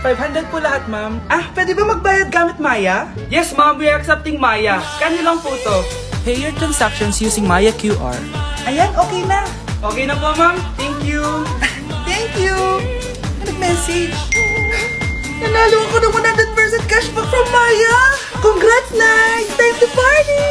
500 po lahat, ma'am. Pwede ba magbayad gamit Maya? Yes, ma'am. We are accepting Maya. Kanilang po to. Pay your transactions using Maya QR. Ayan, okay na. Okay na po, ma'am. Thank you. Thank you. Nag-message. Nanalo ako ng 100% cashback from Maya. Congrats, Nay. Time to party.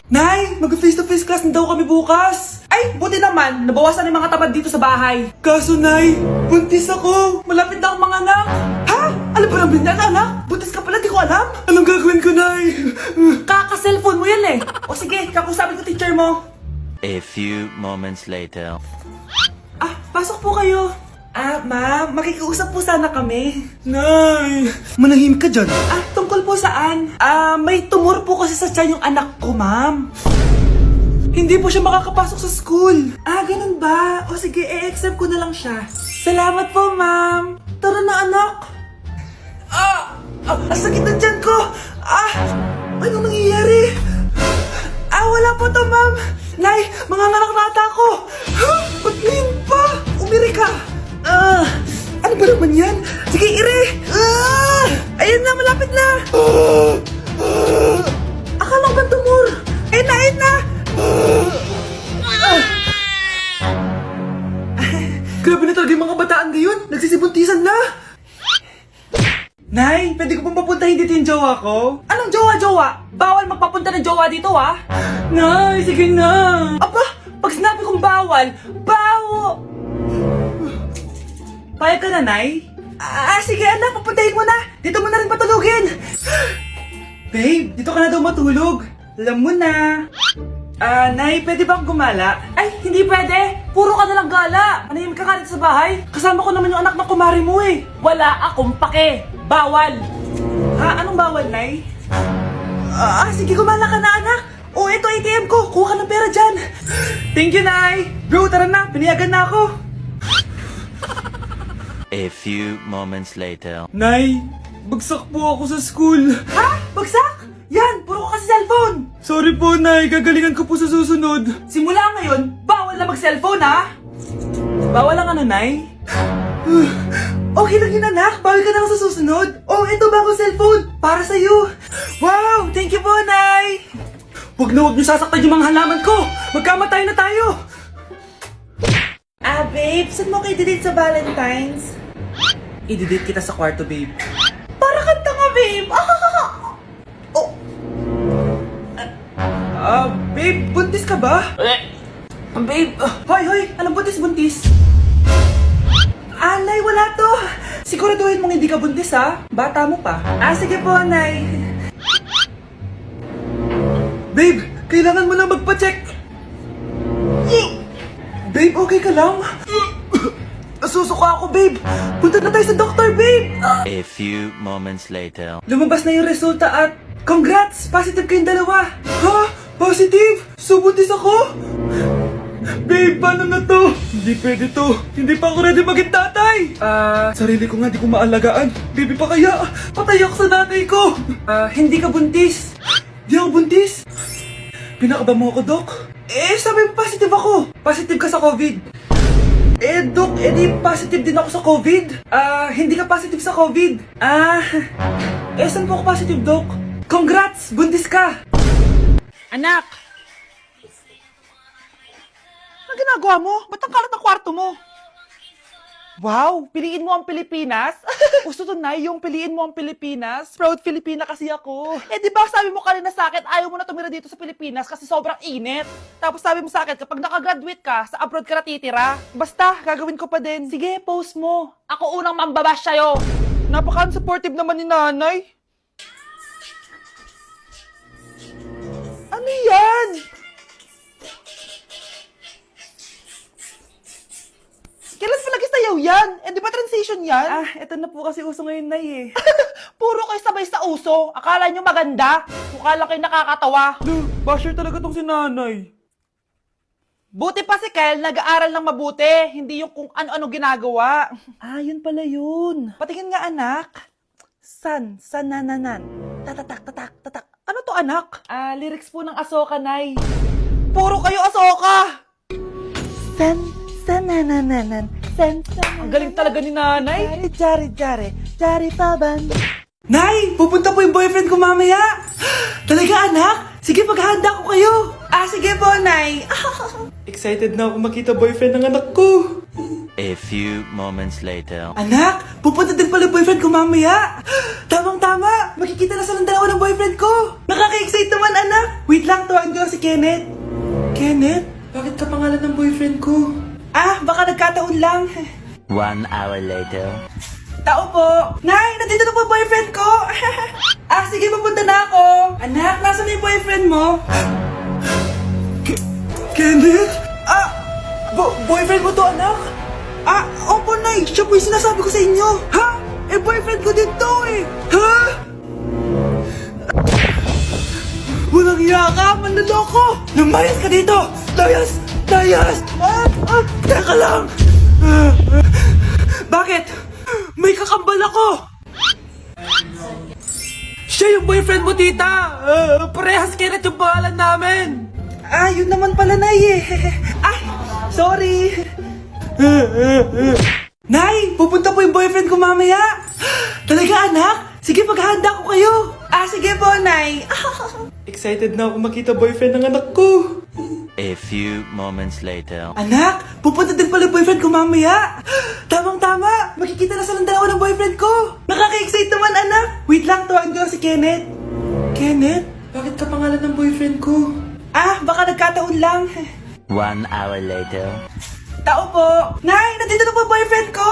Nay, mag-face-to-face class na daw kami bukas. Ay, buti naman. Nabawasan yung mga tamad dito sa bahay. Kaso, Nay, buntis ako. Malapit na akong mga anak. Ha? Alam ba namin yan, anak? Buntis ka pala, di ko alam. Anong gagawin ko, Nay? Kaka-cellphone mo yan eh. O sige, kakusapin ko teacher mo. A few moments later. Pasok po kayo. Ma'am, makikiusap po sana kami. Nay, manahimik ka dyan. Tungkol po saan? May tumor po kasi sa tiyan yung anak ko, ma'am. Hindi po siya makakapasok sa school. Ganun ba? O sige, i-accept ko na lang siya. Salamat po, ma'am. Tara na, anak. Ang sakit ng tiyan ko. Anong nangyayari? Wala po to, ma'am. Nay, manganganak na ata ako. Ba't ngayon pa? Umiri ka. Ano ba naman yan? Sige, ire! Ayan na, malapit na! Akala ko ba tumor? Ayun na! Grabe na talaga yung mga bataan ngayon. Nagsisibuntisan na. Nay, pwede ko pong papuntahin dito yung jowa ko? Anong jowa-jowa? Bawal magpapunta ng jowa dito, ha? Nay, sige na. Pag sinabi kong bawal, Payag ka na, Nay? Sige anak, papuntahin mo na. Dito mo na rin patulugin. Babe, dito ka na daw matulog. Alam mo na. Nay, pwede bang gumala? Ay, hindi pwede. Puro ka nalang gala. Manahimik ka nga dito sa bahay. Kasama ko naman yung anak ng kumari mo eh. Wala akong pake. Bawal. Anong bawal, Nay? Sige, gumala ka na, anak. Ito ATM ko. Kuha ka ng pera dyan. Thank you, Nay. Bro, tara na. Pinayagan na ako. A few moments later. Nay, bagsak po ako sa school. Bagsak? Yan, puro ka kasi cellphone. Sorry po, Nay. Gagalingan ko po sa susunod. Simula ngayon, bawal na mag-cellphone, ha? Bawal lang ano, Nay? Okay lang yun, anak. Bawal ka na lang sa susunod. Ito bagong cellphone. Para sa'yo. Wow, thank you po, Nay. Huwag niyo sasaktan yung mga halaman ko. Magkamatay na tayo. Babe, saan mo kayo i-delete sa Valentine's? I-delete kita sa kwarto, babe. Para kang tanga, babe. Babe, buntis ka ba? Babe, hoy, anong buntis? Nay, wala to. Siguraduhin mong hindi ka buntis, ha? Bata mo pa. Sige po, Nay. Babe, kailangan mo na magpa-check. Babe, okay ka lang? Nasusuka ako, babe. Punta na tayo sa doktor, babe. A few moments later. Lumabas na yung resulta at congrats! Positive kayong dalawa. Positive? So, buntis ako? Babe, paano na to? Hindi pwede to. Hindi pa ako ready maging tatay. Sarili ko nga di ko maalagaan. Baby pa kaya? Patay ako sa nanay ko. Hindi ka buntis. Di ako buntis? Pinakaba mo ako, Dok? Sabi mo positive ako. Positive ka sa COVID. Dok, di positive din ako sa COVID. Hindi ka positive sa COVID. Saan po ako positive, Dok? Congrats! Buntis ka! Anak! Anong ginagawa mo? Ba't ang kalat ang kwarto mo? Wow! Piliin mo ang Pilipinas? Gusto to, Nay, yung piliin mo ang Pilipinas? Proud Filipina kasi ako. Di ba sabi mo kanina sa akin, ayaw mo na tumira dito sa Pilipinas kasi sobrang init. Tapos sabi mo sa akin, kapag nakagraduate ka, sa abroad ka na titira. Basta, gagawin ko pa din. Sige, post mo. Ako unang mambabash sa'yo. Napaka-supportive naman ni nanay. Ano yan? Kailan pa nag-sayaw yan? Di ba transition yan? Eto na po kasi uso ngayon, Nay eh. Puro kayo sabay sa uso. Akala nyo maganda. Mukha lang kayo nakakatawa. Basher talaga tong si nanay. Buti pa si Kyle, nag-aaral ng mabuti. Hindi yung kung ano-ano ginagawa. Yun pala yun. Patingin nga, anak. San-nananan. Tatatak. Ano to, anak? Lyrics po ng Asoka, Nay. puro kayo asoka! San-sanananan. Ang galing talaga ni nanay. Jari paban. Nay, pupunta po yung boyfriend ko mamaya. Talaga anak? Sige, paghahanda ko kayo. Sige po, Nay. Excited na ako makita boyfriend ng anak ko. A few moments later. Anak, pupunta din pala yung boyfriend ko mamaya. Tamang-tama, makikita na silang dalawa ng boyfriend ko. Nakaka-excite naman, anak. Wait lang, tawagin ko lang si Kenneth. Kenneth? Bakit ka pangalan ng boyfriend ko? Baka nagkataon lang. 1 hour later. Tao po. Nay, nandito na po boyfriend ko. Sige, papunta na ako. Anak, nasa na yung boyfriend mo? Kenneth? Boyfriend mo to, anak? Opo, Nay. Siya po yung sinasabi ko sa inyo. Ha? Boyfriend ko din to eh. Ha? Walang iya ka, manloloko. Lumayas ka dito. Layas! Teka lang. Bakit? May kakambal ako! Siya yung boyfriend mo, tita! Parehas Kenneth yung pangalan namin! Yun naman pala, Nay eh. Sorry! Nay, pupunta po yung boyfriend ko mamaya! Talaga, anak? Sige, paghahanda ko kayo! Sige po, Nay! Excited na ako makita boyfriend ng anak ko! A few moments later. Anak, pupunta din pala yung boyfriend ko mamaya. Tamang-tama, makikita na silang dalawa ng boyfriend ko. Nakaka-excite naman, anak. Wait lang, tawagin ko lang si Kenneth. Kenneth? Bakit ka pangalan ng boyfriend ko? Baka nagkataon lang. 1 hour later. Tao po. Nay, nandito na po yung boyfriend ko.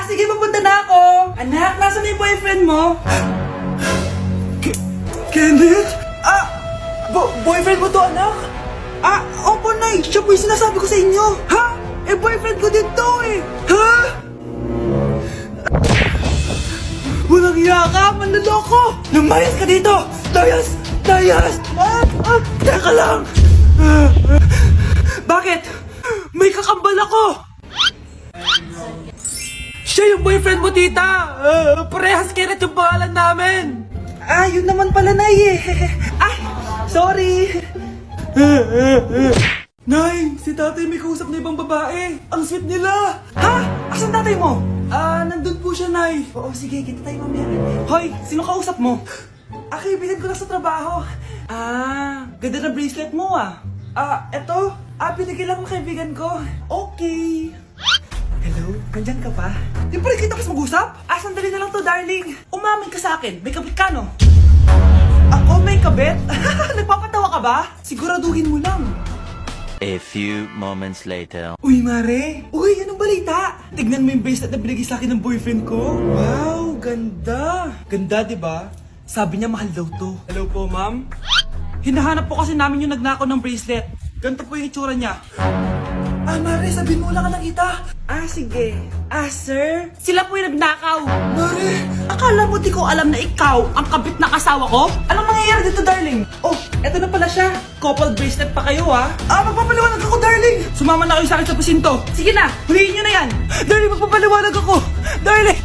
Sige, papunta na ako. Anak, nasa na yung boyfriend mo? Kenneth? Boyfriend mo to, anak? Opo, Nay. Siya po yung sinasabi ko sa inyo. Ha? Boyfriend ko din to eh. Ha? Walang iya ka, manloloko. Lumayas ka dito. Layas! Teka lang. Bakit? May kakambal ako. Siya yung boyfriend mo, tita. Parehas Kenneth yung pangalan namin. Yun naman pala, Nay eh. Sorry. Nay, si tatay may kausap na ibang babae. Ang sweet nila. Ha? Asan tatay mo? Nandun po siya, Nay. Oo, sige, kita tayo mamaya. Hoy, sino kausap mo? Kaibigan ko lang sa trabaho. Ganda na bracelet mo eto. Binigyan lang ng kaibigan ko. Okay. Hello? Nandyan ka pa? Di pa rin kita kasi mag-usap? Sandali na lang to, darling. Umamin ka sa akin. May kabit ka, no? Ako may kabit? Nagpapatawa ka ba? Siguraduhin mo lang. A few moments later. Uy, Mare! Uy, anong balita? Tignan mo yung bracelet na binigay sa akin ng boyfriend ko. Wow, ganda! Ganda, di ba? Sabi niya mahal daw to. Hello po, ma'am? Hinahanap po kasi namin yung nagnakaw ng bracelet. Ganito po yung itsura niya. Mare, sabihin mo lang ka nakita. Sige. Sir? Sila po yung nagnakaw. Mare! Akala mo di ko alam na ikaw ang kabit na kasawa ko? Anong mangyayari dito, darling? Eto na pala siya. Couple bracelet pa kayo, magpapaliwanag ako, darling. Sumama na kayo sa akin sa presinto. Sige na, huliin nyo na yan. Darling, magpapaliwanag ako. Darling!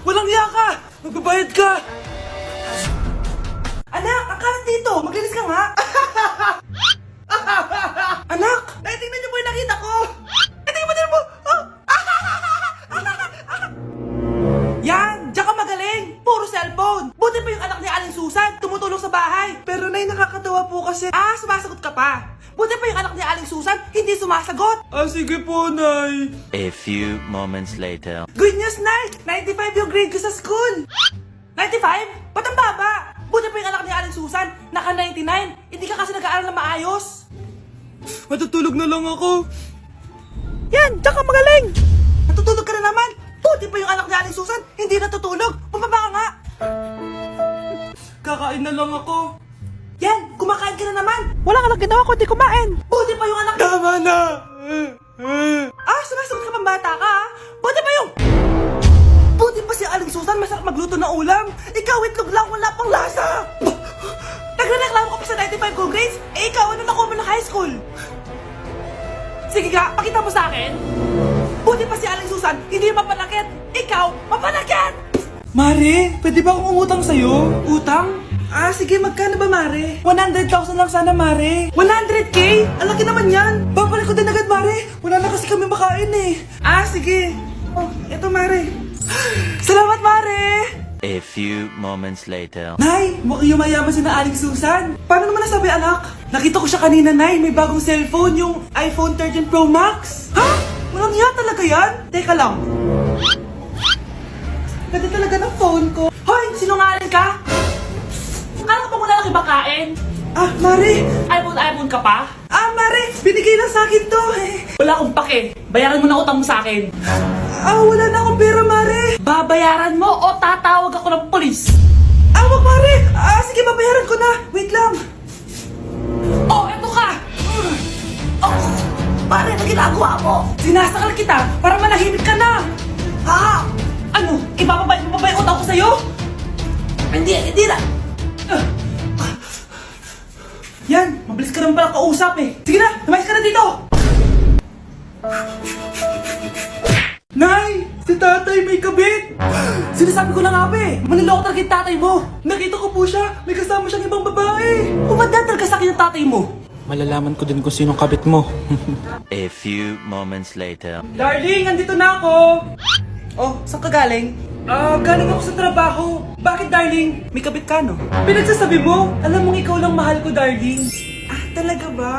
Walang hiya ka. Magbabayad ka. Anak, akala dito. Maglinis ka nga. Anak! Tingnan niyo po yung nakita ko! Tingnan mo din po! Yan! Diyan ka magaling! Puro cellphone! Buti pa yung anak ni Aling Susan tumutulong sa bahay! Pero Nay, nakakatawa po kasi... sumasagot ka pa! Buti pa yung anak ni Aling Susan hindi sumasagot! Sige po, Nay! A few moments later. Good news, Nay! 95 yung grade ko sa school! 95? Ba't ang baba? Buti pa yung anak ni Aling Susan naka 99! Hindi ka kasi nag-aaral na maayos! Matutulog na lang ako. Yan! Diyan ka magaling! Natutulog ka na naman! Buti pa yung anak ni Aling Susan, hindi natutulog! Pumaba ka nga! Kakain na lang ako. Yan! Kumakain ka na naman! Wala ka lang ginawa kundi kumain! Buti pa yung anak... Tama na! Sumasagot ka pang bata ka Buti pa yung... Buti pa si Aling Susan masarap magluto ng ulam! Ikaw itlog lang, wala pang lasa! Nagrereklamo ka pa sa 95 good grades? Ikaw, ano nakuha mo ng high school? Sige nga, pakita mo sa akin. Buti pa si Aling Susan, hindi mapanakit. Ikaw, mapanakit! Mare, pwede ba akong umutang sa'yo? Utang? Sige, magkano ba, Mare? 100,000 lang sana, Mare. 100K? Ang laki naman yan. Babalik ko din agad, Mare. Wala na kasi kami makain eh. Sige. Oh, eto, Mare. Salamat, Mare! A few moments later. Nay, mukhang yumayaman si na Aling Susan. Paano naman nasabi, anak? Nakita ko siya kanina, Nay. May bagong cellphone, yung iPhone 13 Pro Max. Ha? Walang iya talaga yan? Teka lang. Ganda talaga ng phone ko. Hoy, sinungaling ka? Akala ko ba wala nang ibakain? Mare. iPhone ka pa? Mare, binigay lang sa akin to. Wala akong pake. Bayaran mo na utang mo sa akin. Wala na akong pera, Mare. Babayaran mo o tatawag ako ng polis? Wag, Mare. Sige, babayaran ko na. Wait lang. Oh, eto ka! Mare, ano ginagawa mo? Sinasakal kita para manahimik ka na. Ano? Ibababay mo ba yung utang ko sa'yo? Hindi na. Yan, mabilis ka naman pala kausap eh. Sige na, lumayas ka na dito. Nay, si tatay may kabit. Sinasabi ko na nga ba eh. Maniloko talaga yung tatay mo. Nakita ko po siya, may kasama siyang ibang babae. Umanda talaga sa akin yung tatay mo. Malalaman ko din kung sinong kabit mo. A few moments later. Darling, andito na ako. Oh, saan ka galing? Galing ako sa trabaho. Bakit, darling? May kabit ka, no? Pinagsasabi mo? Alam mong ikaw lang mahal ko, darling. Talaga ba?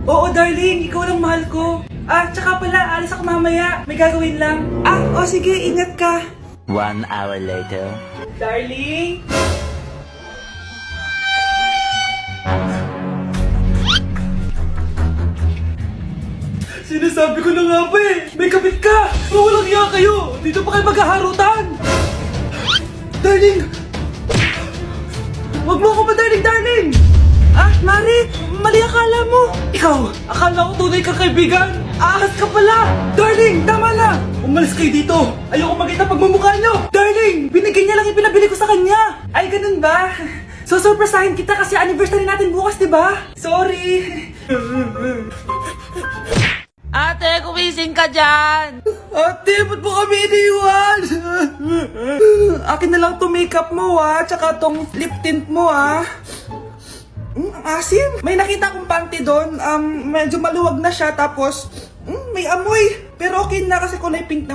Oo, darling. Ikaw lang mahal ko. Tsaka pala, alis ako mamaya. May gagawin lang. Sige. Ingat ka. 1 hour later. Darling? Sinasabi ko na nga ba eh, may kabit ka! Walang iya kayo! Dito pa kayo maghaharutan! Darling! Wag mo ako ba, darling! Mari! Mali akala mo! Ikaw! Akala ko tunay kang kaibigan! Ahas ka pala! Darling! Tama na! Umalis kayo dito! Ayoko makita pagmumukha nyo! Darling! Binigay niya lang yung pinabili ko sa kanya! Ay, ganun ba? So, surprisahin kita kasi anniversary natin bukas, diba? Sorry! Ate, kumising ka dyan! Ate, ba't mo kami iniwan? Akin na lang to makeup mo tsaka tong lip tint mo ang asim. May nakita akong panty doon, medyo maluwag na siya tapos may amoy. Pero okay na kasi kulay pink na.